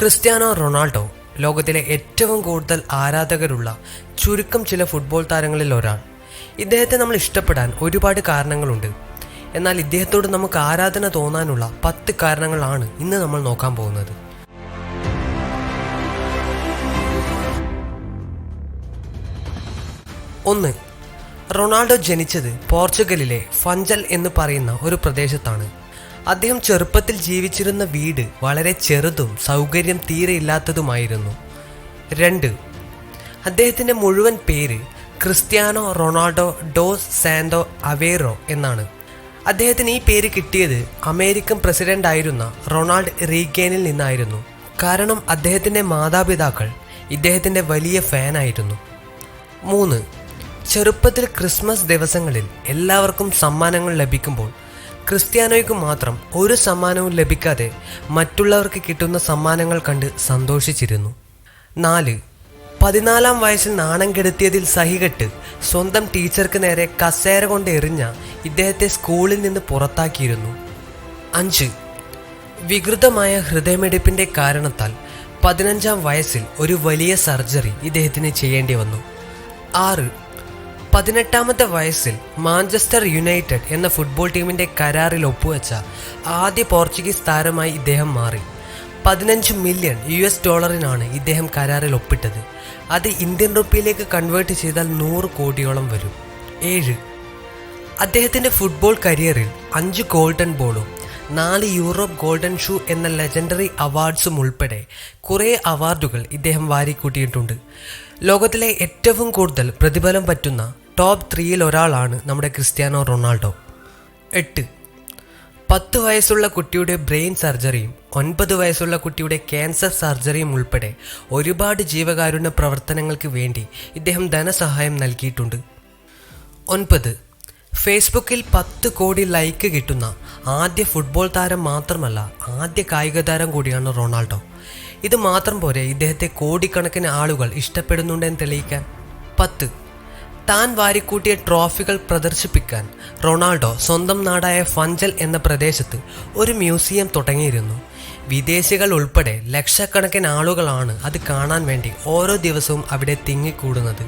Cristiano Ronaldo ലോകത്തിലെ ഏറ്റവും കൂടുതൽ ആരാധകരുള്ള ചുരുക്കം ചില ഫുട്ബോൾ താരങ്ങളിൽ ഒരാൾ. ഇദ്ദേഹത്തെ നമ്മൾ ഇഷ്ടപ്പെടാൻ ഒരുപാട് കാരണങ്ങളുണ്ട്. എന്നാൽ ഇദ്ദേഹത്തോട് നമുക്ക് ആരാധന തോന്നാനുള്ള 10 കാരണങ്ങളാണ് ഇന്ന് നമ്മൾ നോക്കാൻ പോകുന്നത്. ഒന്ന്, റൊണാൾഡോ ജനിച്ചത് പോർച്ചുഗലിലെ ഫഞ്ചൽ എന്ന് പറയുന്ന ഒരു പ്രദേശത്താണ്. അദ്ദേഹം ചെറുപ്പത്തിൽ ജീവിച്ചിരുന്ന വീട് വളരെ ചെറുതും സൗകര്യം തീരെ ഇല്ലാത്തതുമായിരുന്നു. 2, അദ്ദേഹത്തിൻ്റെ മുഴുവൻ പേര് Cristiano Ronaldo dos Santos Aveiro എന്നാണ്. അദ്ദേഹത്തിന് ഈ പേര് കിട്ടിയത് അമേരിക്കൻ പ്രസിഡന്റ് ആയിരുന്ന റൊണാൾഡ് റീഗേനിൽ നിന്നായിരുന്നു. കാരണം അദ്ദേഹത്തിൻ്റെ മാതാപിതാക്കൾ ഇദ്ദേഹത്തിൻ്റെ വലിയ ഫാനായിരുന്നു. 3, ചെറുപ്പത്തിൽ ക്രിസ്മസ് ദിവസങ്ങളിൽ എല്ലാവർക്കും സമ്മാനങ്ങൾ ലഭിക്കുമ്പോൾ ക്രിസ്ത്യാനോയ്ക്ക് മാത്രം ഒരു സമ്മാനവും ലഭിക്കാതെ മറ്റുള്ളവർക്ക് കിട്ടുന്ന സമ്മാനങ്ങൾ കണ്ട് സന്തോഷിച്ചിരുന്നു. 4, 14-ാം വയസ്സിൽ നാണം കെടുത്തിയതിൽ സഹികെട്ട് സ്വന്തം ടീച്ചർക്ക് നേരെ കസേര കൊണ്ട് എറിഞ്ഞ ഇദ്ദേഹത്തെ സ്കൂളിൽ നിന്ന് പുറത്താക്കിയിരുന്നു. 5, വികൃതമായ ഹൃദയമിടിപ്പിൻ്റെ കാരണത്താൽ 15-ാം വയസ്സിൽ ഒരു വലിയ സർജറി ഇദ്ദേഹത്തിന് ചെയ്യേണ്ടി വന്നു. 6, 18-ാമത്തെ വയസ്സിൽ മാഞ്ചസ്റ്റർ യുണൈറ്റഡ് എന്ന ഫുട്ബോൾ ടീമിൻ്റെ കരാറിൽ ഒപ്പുവെച്ച ആദ്യ പോർച്ചുഗീസ് താരമായി ഇദ്ദേഹം മാറി. $15 മില്യൺ ഇദ്ദേഹം കരാറിൽ ഒപ്പിട്ടത്. അത് ഇന്ത്യൻ റുപ്പിയിലേക്ക് കൺവേർട്ട് ചെയ്താൽ 100 കോടിയോളം വരും. 7, അദ്ദേഹത്തിൻ്റെ ഫുട്ബോൾ കരിയറിൽ 5 ഗോൾഡൻ ബോളും 4 യൂറോപ്പ് ഗോൾഡൻ ഷൂ എന്ന ലെജൻഡറി അവാർഡ്സും ഉൾപ്പെടെ കുറേ അവാർഡുകൾ ഇദ്ദേഹം വാരിക്കൂട്ടിയിട്ടുണ്ട്. ലോകത്തിലെ ഏറ്റവും കൂടുതൽ പ്രതിഫലം പറ്റുന്ന ടോപ്പ് 3-ൽ ഒരാളാണ് നമ്മുടെ ക്രിസ്ത്യാനോ റൊണാൾഡോ. 8, 10 വയസ്സുള്ള കുട്ടിയുടെ ബ്രെയിൻ സർജറിയും 9 വയസ്സുള്ള കുട്ടിയുടെ ക്യാൻസർ സർജറിയും ഉൾപ്പെടെ ഒരുപാട് ജീവകാരുണ്യ പ്രവർത്തനങ്ങൾക്ക് വേണ്ടി ഇദ്ദേഹം ധനസഹായം നൽകിയിട്ടുണ്ട്. 9, ഫേസ്ബുക്കിൽ 10 കോടി ലൈക്ക് കിട്ടുന്ന ആദ്യ ഫുട്ബോൾ താരം മാത്രമല്ല, ആദ്യ കായിക താരം കൂടിയാണ് റൊണാൾഡോ. ഇത് മാത്രം പോരെ ഇദ്ദേഹത്തെ കോടിക്കണക്കിന് ആളുകൾ ഇഷ്ടപ്പെടുന്നുണ്ടെന്ന് തെളിയിക്കാൻ. 10, താൻ വാരിക്കൂട്ടിയ ട്രോഫികൾ പ്രദർശിപ്പിക്കാൻ റൊണാൾഡോ സ്വന്തം നാടായ ഫഞ്ചൽ എന്ന പ്രദേശത്ത് ഒരു മ്യൂസിയം തുടങ്ങിയിരുന്നു. വിദേശികൾ ഉൾപ്പെടെ ലക്ഷക്കണക്കിന് ആളുകളാണ് അത് കാണാൻ വേണ്ടി ഓരോ ദിവസവും അവിടെ തിങ്ങിക്കൂടുന്നത്.